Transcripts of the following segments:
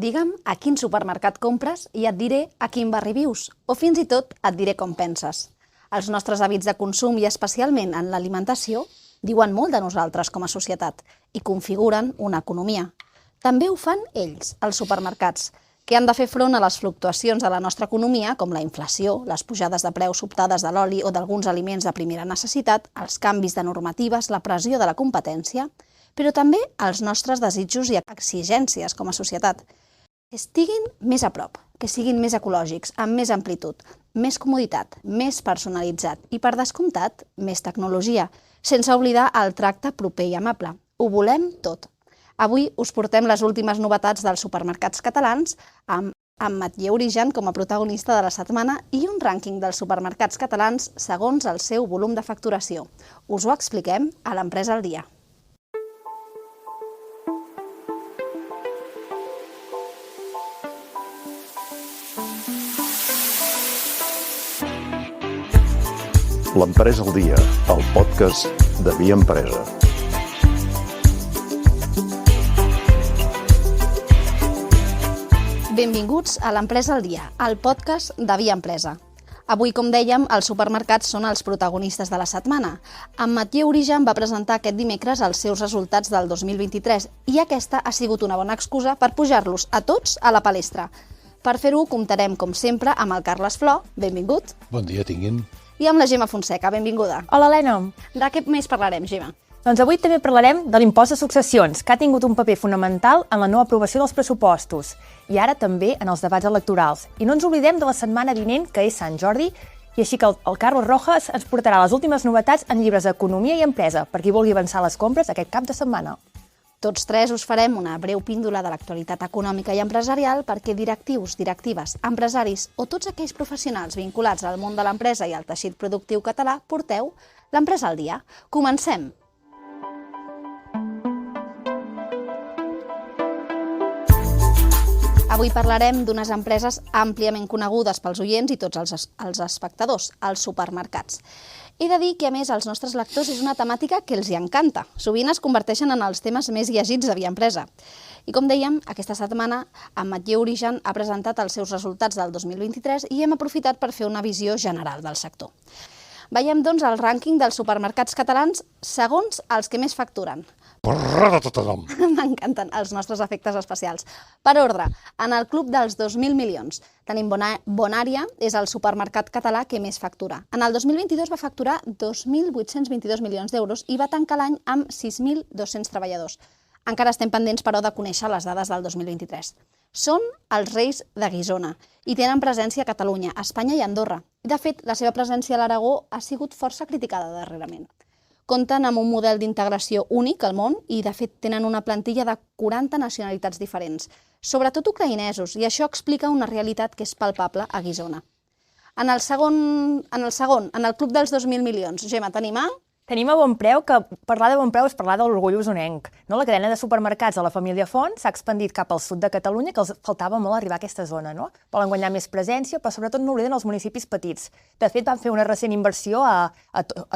Digue'm a quin supermercat compres i et diré a quin barri vius, o fins i tot et diré com penses. Els nostres hàbits de consum i especialment en l'alimentació diuen molt de nosaltres com a societat i configuren una economia. També ho fan ells, els supermercats, que han de fer front a les fluctuacions de la nostra economia, com la inflació, les pujades de preus sobtades de l'oli o d'alguns aliments de primera necessitat, els canvis de normatives, la pressió de la competència, però també els nostres desitjos i exigències com a societat. Que estiguin més a prop, que siguin més ecològics, amb més amplitud, més comoditat, més personalitzat i, per descomptat, més tecnologia, sense oblidar el tracte proper i amable. Ho volem tot. Avui us portem les últimes novetats dels supermercats catalans amb Mathieu Origen com a protagonista de la setmana i un rànquing dels supermercats catalans segons el seu volum de facturació. Us ho expliquem a l'Empresa al dia. L'Empresa al dia, el podcast de Via Empresa. Benvinguts a l'Empresa al dia, el podcast de Via Empresa. Avui, com dèiem, els supermercats són els protagonistes de la setmana. En Mathieu Origen va presentar aquest dimecres els seus resultats del 2023 i aquesta ha sigut una bona excusa per pujar-los a tots a la palestra. Per fer-ho, comptarem, com sempre, amb el Carles Flor, benvingut. Bon dia, tinguin. I amb la Gemma Fonseca, benvinguda. Hola, Helena. De què més parlarem, Gemma? Doncs avui també parlarem de l'impost de successions, que ha tingut un paper fonamental en la no aprovació dels pressupostos i ara també en els debats electorals. I no ens oblidem de la setmana vinent, que és Sant Jordi, i així que el Carlos Rojas ens portarà les últimes novetats en llibres d'economia i empresa, per qui vulgui avançar les compres aquest cap de setmana. Tots tres us farem una breu píndola de l'actualitat econòmica i empresarial perquè directius, directives, empresaris o tots aquells professionals vinculats al món de l'empresa i al teixit productiu català porteu l'Empresa al dia. Comencem! Avui parlarem d'unes empreses àmpliament conegudes pels oients i tots els espectadors, els supermercats. He de dir que, a més, als nostres lectors és una temàtica que els hi encanta. Sovint es converteixen en els temes més llegits de Via Empresa. I com dèiem, aquesta setmana en Mathieu Origen ha presentat els seus resultats del 2023 i hem aprofitat per fer una visió general del sector. Veiem, doncs, el rànquing dels supermercats catalans segons els que més facturen. M'encanten els nostres efectes especials. Per ordre, en el club dels 2.000 milions tenim Bonària, és el supermercat català que més factura. En el 2022 va facturar 2.822 milions d'euros i va tancar l'any amb 6.200 treballadors. Encara estem pendents, però, de conèixer les dades del 2023. Són els Reis de Guissona i tenen presència a Catalunya, Espanya i Andorra. De fet, la seva presència a l'Aragó ha sigut força criticada darrerament. Compten amb un model d'integració únic al món i, de fet, tenen una plantilla de 40 nacionalitats diferents, sobretot ucraïnesos, i això explica una realitat que és palpable a Guissona. En el club dels 2.000 milions, Gemma, tenim a... Tenim a Bonpreu, que parlar de Bonpreu és parlar de l'orgull usonenc. La cadena de supermercats de la família Font s'ha expandit cap al sud de Catalunya, que els faltava molt arribar a aquesta zona. Volen guanyar més presència, però sobretot no obliden els municipis petits. De fet, van fer una recent inversió a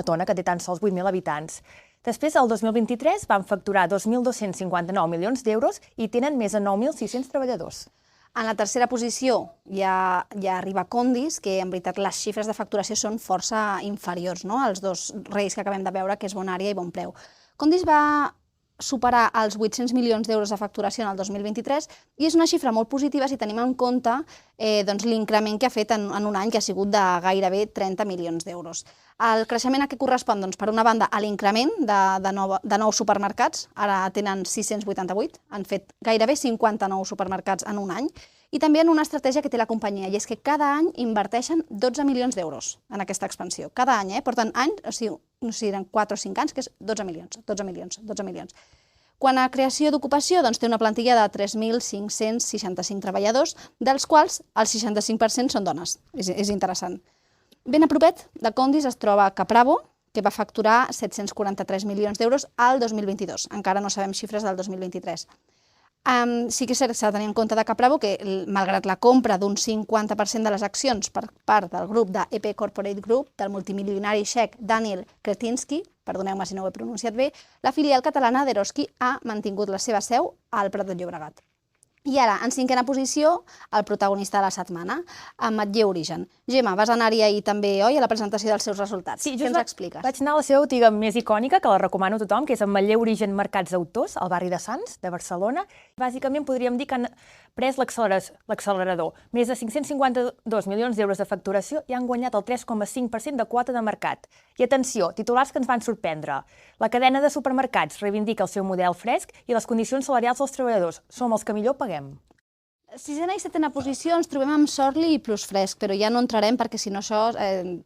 Tona, que té tan sols 8.000 habitants. Després, el 2023, van facturar 2.259 milions d'euros i tenen més de 9.600 treballadors. En la tercera posició ja arriba Condis, que en veritat les xifres de facturació són força inferiors, als dos reis que acabem de veure, que és Bonària i Bonpreu. Condis va superar els 800 milions d'euros de facturació en el 2023 i és una xifra molt positiva si tenim en compte l'increment que ha fet en un any, que ha sigut de gairebé 30 milions d'euros. El creixement a què correspon? Per una banda, a l'increment de nous supermercats, ara tenen 688, han fet gairebé 50 nous supermercats en un any, i també en una estratègia que té la companyia, i és que cada any inverteixen 12 milions d'euros en aquesta expansió. Cada any, porten anys, o sigui, no sé si eren 4 o 5 anys, que és 12 milions. Quant a creació d'ocupació, té una plantilla de 3.565 treballadors, dels quals el 65% són dones. És interessant. Ben a propet de Condis es troba Capravo, que va facturar 743 milions d'euros al 2022. Encara no sabem xifres del 2023. Sí que és cert que s'ha de tenir en compte de Capravo que, malgrat la compra d'un 50% de les accions per part del grup de EP Corporate Group, del multimilionari txec Daniel Kretinsky, perdoneu-me si no ho he pronunciat bé, la filial catalana d'Eroski ha mantingut la seva seu al Prat de Llobregat. I ara, en cinquena posició, el protagonista de la setmana, Ametller Origen. Gemma, vas anar-hi ahir també, oi, a la presentació dels seus resultats. Què ens expliques? Vaig anar a la seva botiga més icònica, que la recomano a tothom, que és Ametller Origen Mercats d'Autors, al barri de Sants, de Barcelona. Bàsicament podríem dir que han pres l'accelerador. Més de 552 milions d'euros de facturació i han guanyat el 3,5% de quota de mercat. I atenció, titulars que ens van sorprendre. La cadena de supermercats reivindica el seu model fresc i les condicions salarials dels treballadors. Som els que millor paguem. Sisena i setena posició ens trobem amb Sorli i Plus Fresc, però ja no entrarem perquè si no això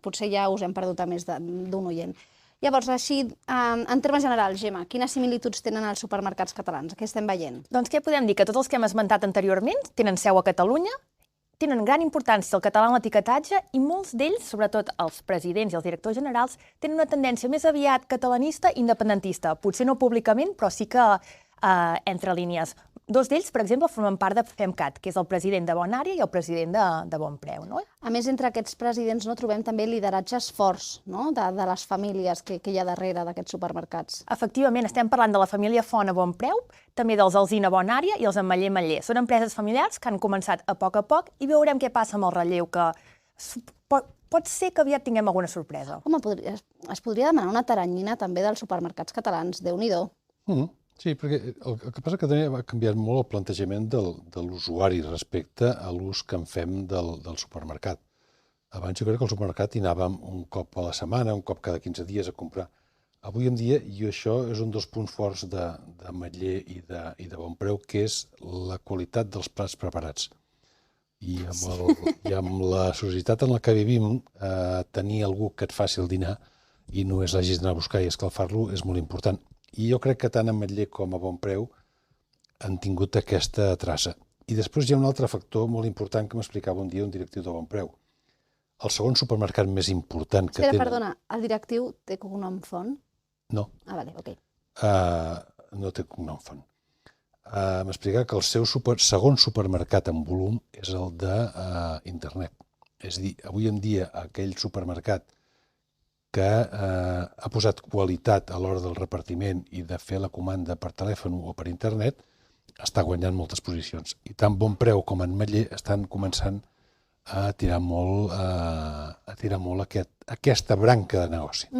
potser ja us hem perdut a més d'un oient. Llavors, així, en termes generals, Gemma, quines similituds tenen els supermercats catalans? Què estem veient? Doncs què podem dir? Que tots els que hem esmentat anteriorment tenen seu a Catalunya, tenen gran importància el català en l'etiquetatge i molts d'ells, sobretot els presidents i els directors generals, tenen una tendència més aviat catalanista i independentista. Potser no públicament, però sí que entre línies. Dos d'ells, per exemple, formen part de FEMCAT, que és el president de Bonària i el president de Bonpreu. No? A més, entre aquests presidents trobem també lideratges forts de les famílies que hi ha darrere d'aquests supermercats. Efectivament, estem parlant de la família Font a Bonpreu, també dels Alsina Bonària i els Ametller Metller. Són empreses familiars que han començat a poc i veurem què passa amb el relleu, que pot ser que aviat tinguem alguna sorpresa. Home, es podria demanar una taranyina també dels supermercats catalans, Déu-n'hi-do. Sí, perquè el que passa que també ha canviat molt el plantejament de l'usuari respecte a l'ús que en fem del supermercat. Abans jo crec que al supermercat hi anàvem un cop a la setmana, un cop cada 15 dies a comprar. Avui en dia, i això és un dels punts forts d'Ametller i de Bonpreu, que és la qualitat dels plats preparats. I amb la societat en la que vivim, tenir algú que et faci el dinar i només l'hagis d'anar a buscar i escalfar-lo és molt important. I jo crec que tant Ametller com a Bonpreu han tingut aquesta traça. I després hi ha un altre factor molt important que m'explicava un dia un directiu de Bonpreu. El segon supermercat més important que tenen... Perdona, el directiu té cognom Font? No. Ah, vale, ok. No té cognom Font. M'explicava que el seu segon supermercat en volum és el d'internet. És a dir, avui en dia aquell supermercat que ha posat qualitat a l'hora del repartiment i de fer la comanda per telèfon o per internet, està guanyant moltes posicions. I tant Bonpreu com Ametller estan començant a tirar molt aquesta branca de negoci.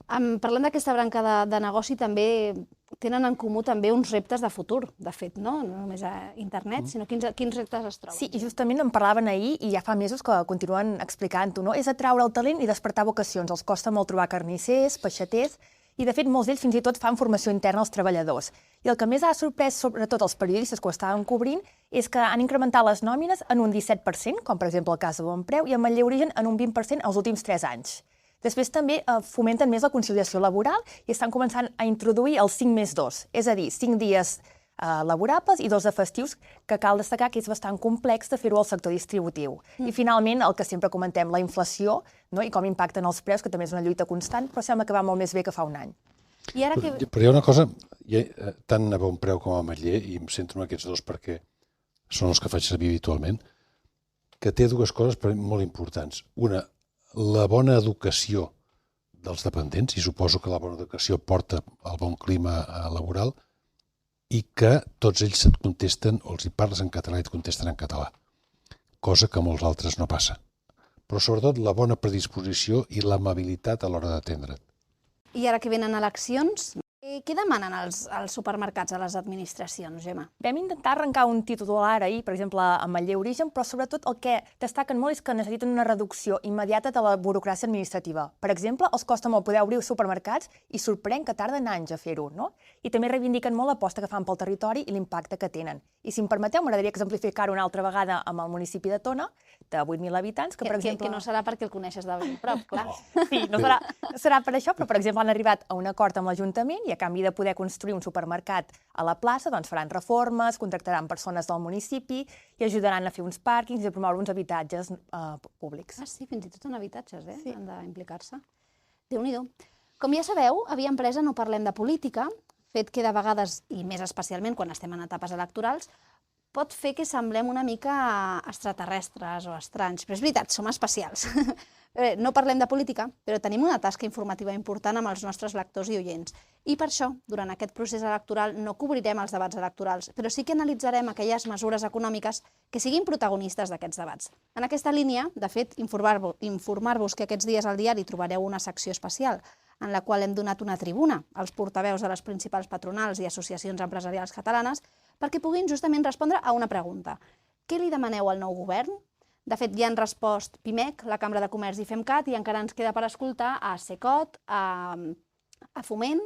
Parlant d'aquesta branca de negoci, també tenen en comú també uns reptes de futur, de fet, no només a internet, sinó quins reptes es troben. Sí, i justament en parlaven ahir i ja fa mesos que continuen explicant-ho, no? És atraure el talent i despertar vocacions. Els costa molt trobar carnissers, peixaters, i de fet molts d'ells fins i tot fan formació interna als treballadors. I el que més ha sorprès, sobretot els periodistes que ho estaven cobrint, és que han incrementat les nòmines en un 17%, com per exemple el cas de Bonpreu, i Ametller Origen en un 20% els últims 3 anys. Després també fomenten més la conciliació laboral i estan començant a introduir el 5+2, és a dir, 5 dies laborables i 2 de festius, que cal destacar que és bastant complex de fer-ho al sector distributiu. I finalment, el que sempre comentem, la inflació, no? I com impacten els preus, que també és una lluita constant, però sembla que va molt més bé que fa un any. Però hi ha una cosa, tant a Bonpreu com a Ametller, i em centro en aquests dos perquè són els que faig servir habitualment, que té dues coses molt importants. Una, la bona educació dels dependents, i suposo que la bona educació porta al bon clima laboral, i que tots ells et contesten, o els hi parles en català i et contesten en català, cosa que molts altres no passa. Però sobretot la bona predisposició i l'amabilitat a l'hora d'atendre't. I ara que venen eleccions, què demanen els supermercats a les administracions, Gemma? Vam intentar arrencar un titular ahir, per exemple, a Ametller Origen, però sobretot el que destaquen molt és que necessiten una reducció immediata de la burocràcia administrativa. Per exemple, els costa molt poder obrir supermercats i sorprèn que tarden anys a fer-ho, no? I també reivindiquen molt l'aposta que fan pel territori i l'impacte que tenen. I si em permeteu, m'agradaria exemplificar-ho una altra vegada amb el municipi de Tona, de 8.000 habitants, que per exemple... Que no serà perquè el coneixes de ben prop, clar. Sí, no serà per això, però per exemple han arribat a un acord amb l'Ajuntament i a canvi de poder construir un supermercat a la plaça, doncs faran reformes, contractaran persones del municipi i ajudaran a fer uns pàrquings i a promoure uns habitatges públics. Ah, sí, fins i tot en habitatges, sí. Han d'implicar-se. Déu-n'hi-do. Com ja sabeu, a Via Empresa no parlem de política, fet que de vegades, i més especialment quan estem en etapes electorals, pot fer que semblem una mica extraterrestres o estranys, però és veritat, som especials. No parlem de política, però tenim una tasca informativa important amb els nostres lectors i oients. I per això, durant aquest procés electoral, no cobrirem els debats electorals, però sí que analitzarem aquelles mesures econòmiques que siguin protagonistes d'aquests debats. En aquesta línia, de fet, informar-vos que aquests dies al diari trobareu una secció especial en la qual hem donat una tribuna als portaveus de les principals patronals i associacions empresarials catalanes perquè puguin justament respondre a una pregunta. Què li demaneu al nou govern? De fet, ja han respost PIMEC, la Cambra de Comerç i FEMCAT, i encara ens queda per escoltar a SECOT, a Foment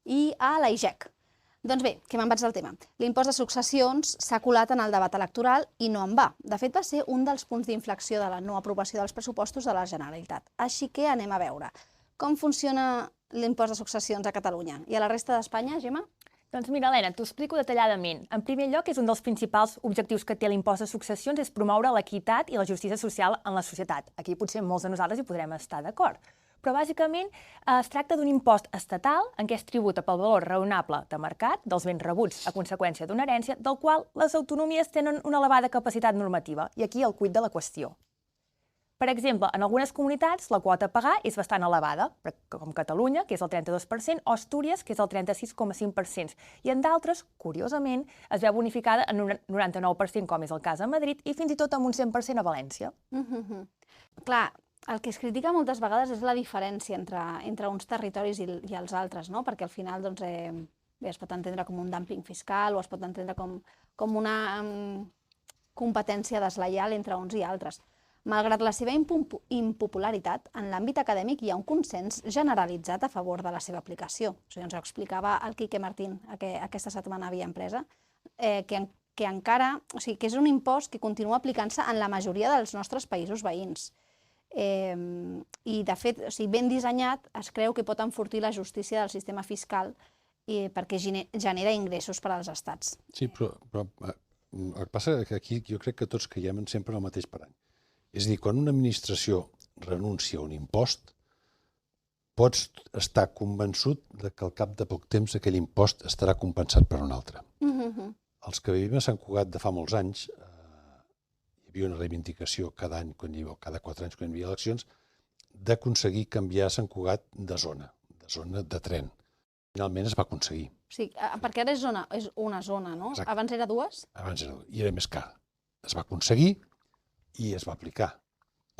i a l'AIGEC. Doncs bé, que me'n vaig del tema. L'impost de successions s'ha colat en el debat electoral i no en va. De fet, va ser un dels punts d'inflexió de la no aprovació dels pressupostos de la Generalitat. Així que anem a veure com funciona l'impost de successions a Catalunya. I a la resta d'Espanya, Gemma? Doncs mira, Helena, t'ho explico detalladament. En primer lloc, és un dels principals objectius que té l'impost de successions és promoure l'equitat i la justícia social en la societat. Aquí potser molts de nosaltres hi podrem estar d'acord. Però bàsicament es tracta d'un impost estatal en què es tributa pel valor raonable de mercat dels béns rebuts a conseqüència d'una herència, del qual les autonomies tenen una elevada capacitat normativa. I aquí el quid de la qüestió. Per exemple, en algunes comunitats la quota a pagar és bastant elevada, com Catalunya, que és el 32%, o Astúries, que és el 36,5%, i en d'altres, curiosament, es veu bonificada en un 99%, com és el cas de Madrid, i fins i tot amb un 100% a València. Clar, el que es critica moltes vegades és la diferència entre uns territoris i els altres, no? Perquè al final doncs, es pot entendre com un dúmping fiscal o es pot entendre com una competència deslleial entre uns i altres. Malgrat la seva impopularitat, en l'àmbit acadèmic hi ha un consens generalitzat a favor de la seva aplicació. Ens ho explicava el Quique Martín aquesta setmana a Via Empresa, que encara, o sigui, que és un impost que continua aplicant-se en la majoria dels nostres països veïns. I, de fet, ben dissenyat, es creu que pot enfortir la justícia del sistema fiscal perquè genera ingressos per als estats. Sí, però el que passa és que aquí jo crec que tots caiem sempre en el mateix parany. És a dir, quan una administració renuncia a un impost, pots estar convençut que al cap de poc temps aquell impost estarà compensat per un altre. Els que vivim a Sant Cugat de fa molts anys, hi havia una reivindicació cada any, cada 4 anys quan hi havia eleccions, d'aconseguir canviar Sant Cugat de zona de tren. Finalment es va aconseguir. Sí, perquè ara és una zona, no? Exacte. Abans era dues? Abans era dues, i era més car. Es va aconseguir i es va aplicar.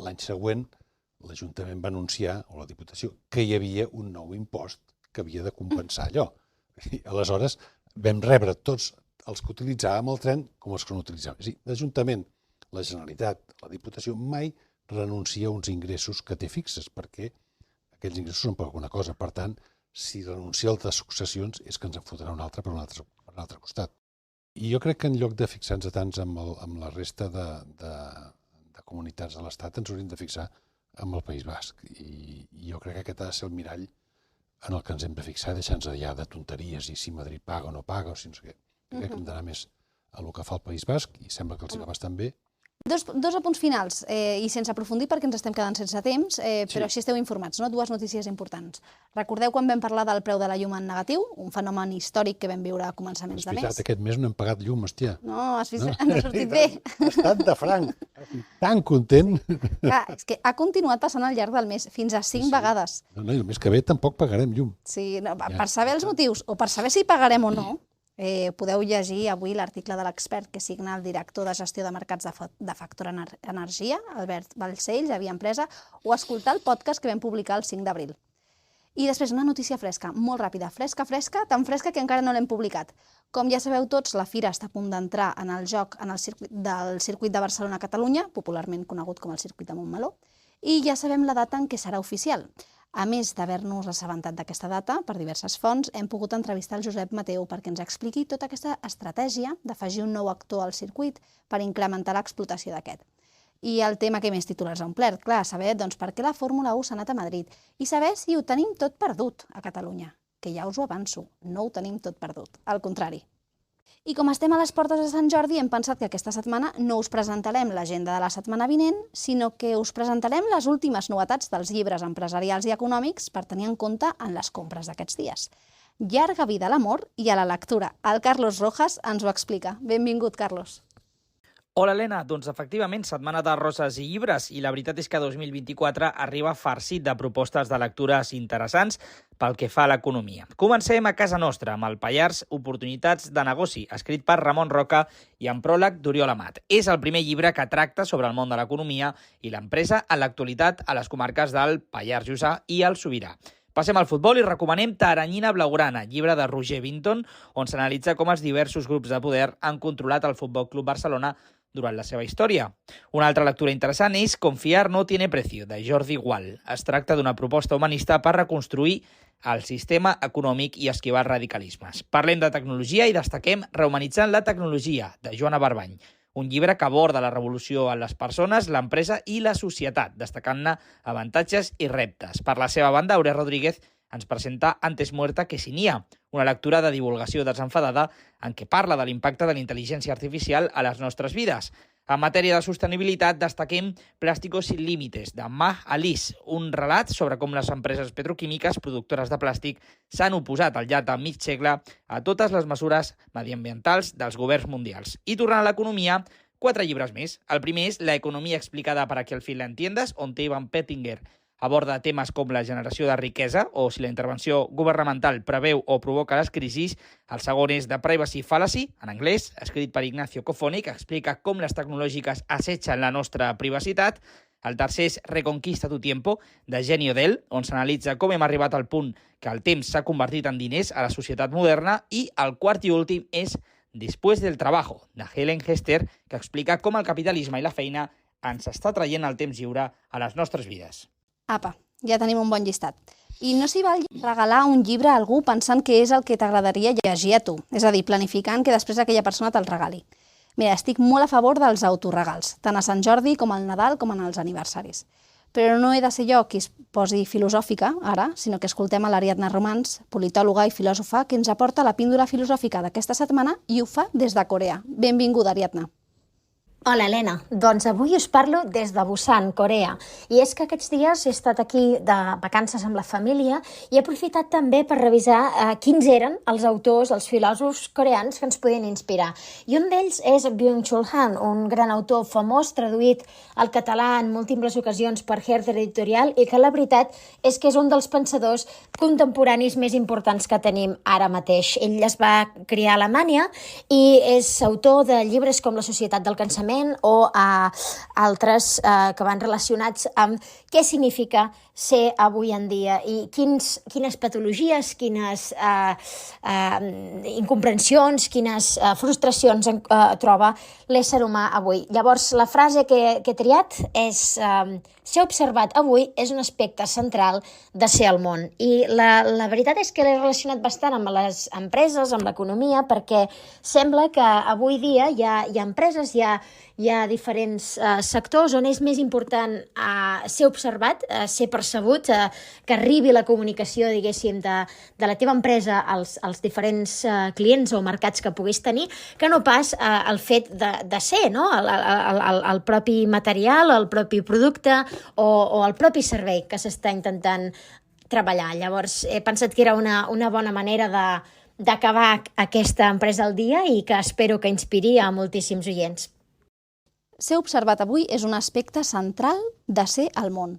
L'any següent, l'Ajuntament va anunciar, o la Diputació, que hi havia un nou impost que havia de compensar allò. I aleshores vam rebre tots els que utilitzàvem el tren com els que no utilitzàvem. És a dir, l'Ajuntament, la Generalitat, la Diputació mai renuncia a uns ingressos que té fixes, perquè aquells ingressos són per alguna cosa. Per tant, si renuncia a altres successions és que ens en fotrà un altre per un altre costat. I jo crec que en lloc de fixar-nos tants amb la resta de comunitats de l'Estat ens hauríem de fixar amb el País Basc. I jo crec que aquest ha de ser el mirall en el que ens hem de fixar, deixant-nos allà de tonteries i si Madrid paga o no paga o si no sé què. Crec que hem d'anar més a el que fa el País Basc i sembla que els va bastant bé. Dos apunts finals, i sense aprofundir perquè ens estem quedant sense temps, però així esteu informats, no? Dues notícies importants. Recordeu quan vam parlar del preu de la llum en negatiu, un fenomen històric que vam viure a començaments de mes? Aquest mes no hem pagat llum, hòstia. No, ens ha sortit bé. Ha estat de franc, tan content. Clar, és que ha continuat passant al llarg del mes, fins a 5 vegades. No, i el mes que ve tampoc pagarem llum. Sí, per saber els motius, o per saber si pagarem o no, podeu llegir avui l'article de l'expert que signa el director de gestió de mercats de Factor Energia, Albert Balcells, a Via Empresa, o escoltar el podcast que vam publicar el 5 d'abril. I després una notícia fresca, molt ràpida, fresca, tan fresca que encara no l'hem publicat. Com ja sabeu tots, la Fira està a punt d'entrar en el joc del circuit de Barcelona-Catalunya, popularment conegut com el circuit de Montmeló, i ja sabem la data en què serà oficial. A més d'haver-nos assabentat d'aquesta data, per diverses fonts, hem pogut entrevistar el Josep Mateu perquè ens expliqui tota aquesta estratègia d'afegir un nou actor al circuit per incrementar l'explotació d'aquest. I el tema que més titulars ha omplert, clar, saber per què la Fórmula 1 s'ha anat a Madrid i saber si ho tenim tot perdut a Catalunya, que ja us ho avanço, no ho tenim tot perdut, al contrari. I com estem a les portes de Sant Jordi, hem pensat que aquesta setmana no us presentarem l'agenda de la setmana vinent, sinó que us presentarem les últimes novetats dels llibres empresarials i econòmics per tenir en compte en les compres d'aquests dies. Llarga vida a l'amor i a la lectura. El Carlos Rojas ens ho explica. Benvingut, Carlos. Hola, Helena. Doncs efectivament, setmana de roses i llibres, i la veritat és que 2024 arriba farcit de propostes de lectures interessants pel que fa a l'economia. Comencem a casa nostra, amb el Pallars, oportunitats de negoci, escrit per Ramon Roca i amb pròleg d'Oriol Amat. És el primer llibre que tracta sobre el món de l'economia i l'empresa en l'actualitat a les comarques del Pallars Jussà i el Sobirà. Passem al futbol i recomanem Taranyina Blaugrana, llibre de Roger Vinton, on s'analitza com els diversos grups de poder han controlat el Futbol Club Barcelona durant la seva història. Una altra lectura interessant és Confiar no tiene precio, de Jordi Gual. Es tracta d'una proposta humanista per reconstruir el sistema econòmic i esquivar radicalismes. Parlem de tecnologia i destaquem Rehumanitzant la tecnologia, de Joana Barbany. Un llibre que aborda la revolució en les persones, l'empresa i la societat, destacant-ne avantatges i reptes. Per la seva banda, Aurea Rodríguez ens presenta Antes muerta que sin IA, una lectura de divulgació desenfadada en què parla de l'impacte de la intel·ligència artificial a les nostres vides. En matèria de sostenibilitat, destaquem Plásticos sin límites, de Mah Alice, un relat sobre com les empreses petroquímiques productores de plàstic s'han oposat al llarg de mig segle a totes les mesures mediambientals dels governs mundials. I tornant a l'economia, 4 llibres més. El primer és La economia explicada para que al fin la entiendas, on Ivan Pettinger aborda temes com la generació de riquesa o si la intervenció governamental preveu o provoca les crisis. El segon és The Privacy Fallacy, en anglès, escrit per Ignacio Cofoni, que explica com les tecnològiques assetgen la nostra privacitat. El tercer és Reconquista tu tiempo, de Jenny Odell, on s'analitza com hem arribat al punt que el temps s'ha convertit en diners a la societat moderna. I el quart i últim és Después del trabajo, de Helen Hester, que explica com el capitalisme i la feina ens està traient el temps lliure a les nostres vides. Apa, ja tenim un bon llistat. I no s'hi val regalar un llibre a algú pensant que és el que t'agradaria llegir a tu, és a dir, planificant que després aquella persona te'l regali. Mira, estic molt a favor dels autoregals, tant a Sant Jordi com al Nadal com en els aniversaris. Però no he de ser jo qui es posi filosòfica, ara, sinó que escoltem a l'Ariadna Romans, politòloga i filòsofa, que ens aporta la píndola filosòfica d'aquesta setmana i ho fa des de Corea. Benvinguda, Ariadna. Hola, Helena. Doncs avui us parlo des de Busan, Corea. I és que aquests dies he estat aquí de vacances amb la família i he aprofitat també per revisar quins eren els autors, els filòsofs coreans que ens podien inspirar. I un d'ells és Byung-Chul Han, un gran autor famós, traduït al català en múltiples ocasions per Herder Editorial, i que la veritat és que és un dels pensadors contemporanis més importants que tenim ara mateix. Ell es va criar a Alemanya i és autor de llibres com La societat del cansament o altres que van relacionats amb què significa ser avui en dia i quines patologies, quines incomprensions, quines frustracions troba l'ésser humà avui. Llavors, la frase que he triat és ser observat avui és un aspecte central de ser al món. I la veritat és que l'he relacionat bastant amb les empreses, amb l'economia, perquè sembla que avui dia hi ha empreses, hi ha diferents sectors on és més important ser observat, ser percebut, que arribi la comunicació, diguéssim, de la teva empresa als diferents clients o mercats que puguis tenir, que no pas el fet de ser, no? El propi material, el propi producte o el propi servei que s'està intentant treballar. Llavors, he pensat que era una bona manera d'acabar aquesta empresa al dia i que espero que inspiri a moltíssims oients. Ser observat avui és un aspecte central de ser al món.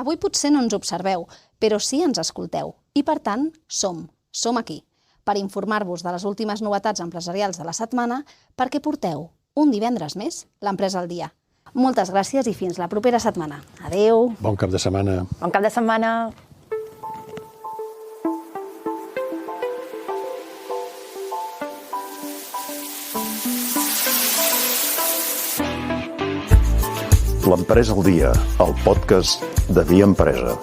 Avui potser no ens observeu, però sí ens escolteu. I per tant, som aquí, per informar-vos de les últimes novetats empresarials de la setmana, perquè porteu un divendres més l'Empresa al dia. Moltes gràcies i fins la propera setmana. Adeu! Bon cap de setmana. Bon cap de setmana. L'Empresa al dia, el podcast de Via Empresa.